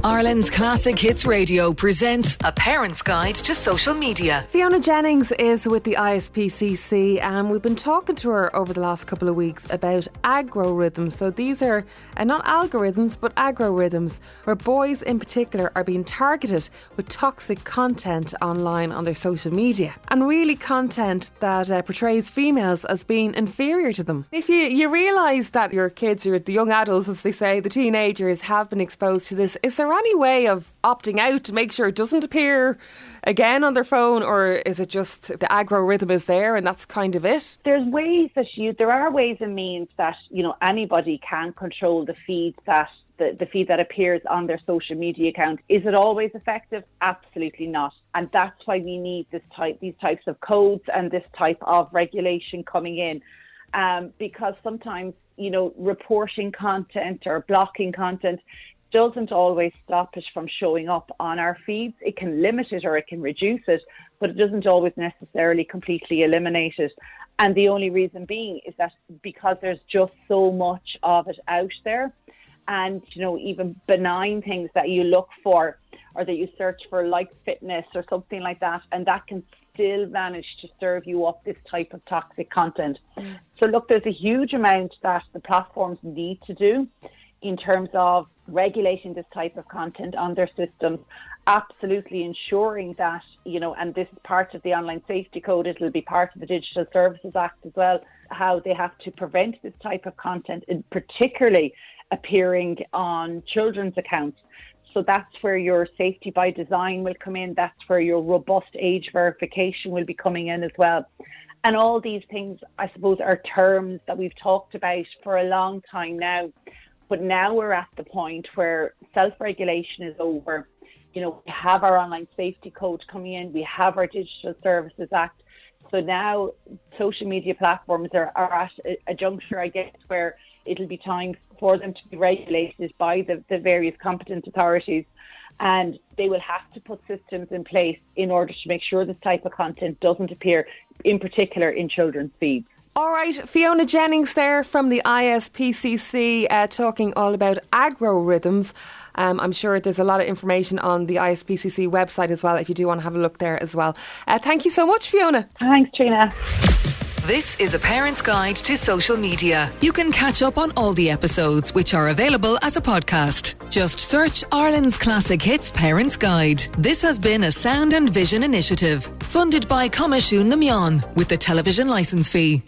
Ireland's Classic Hits Radio presents A Parent's Guide to Social Media. Fiona Jennings is with the ISPCC and we've been talking to her over the last couple of weeks about agro-rhythms. So these are not algorithms but agro-rhythms, where boys in particular are being targeted with toxic content online on their social media, and really content that portrays females as being inferior to them. If you realise that your kids, or the young adults as they say, the teenagers, have been exposed to this, is there any way of opting out to make sure it doesn't appear again on their phone, or is it just the agro rhythm is there and that's kind of it? There are ways and means that anybody can control the feed that appears on their social media account. Is it always effective? Absolutely not. And that's why we need these types of codes and this type of regulation coming in, because sometimes reporting content or blocking content doesn't always stop it from showing up on our feeds. It can limit it or it can reduce it, but it doesn't always necessarily completely eliminate it. And the only reason being is that because there's just so much of it out there, and even benign things that you look for or that you search for, like fitness or something like that, and that can still manage to serve you up this type of toxic content. So look, there's a huge amount that the platforms need to do in terms of regulating this type of content on their systems, absolutely ensuring that, and this is part of the Online Safety Code, it'll be part of the Digital Services Act as well, how they have to prevent this type of content, and particularly appearing on children's accounts. So that's where your safety by design will come in. That's where your robust age verification will be coming in as well. And all these things, I suppose, are terms that we've talked about for a long time now. But now we're at the point where self-regulation is over. We have our Online Safety Code coming in. We have our Digital Services Act. So now social media platforms are at a juncture, I guess, where it'll be time for them to be regulated by the various competent authorities. And they will have to put systems in place in order to make sure this type of content doesn't appear, in particular in children's feeds. All right, Fiona Jennings there from the ISPCC talking all about agro-rhythms. I'm sure there's a lot of information on the ISPCC website as well if you do want to have a look there as well. Thank you so much, Fiona. Thanks, Trina. This is A Parent's Guide to Social Media. You can catch up on all the episodes, which are available as a podcast. Just search Ireland's Classic Hits Parent's Guide. This has been a Sound and Vision initiative, funded by Comashún na Meán, with the television licence fee.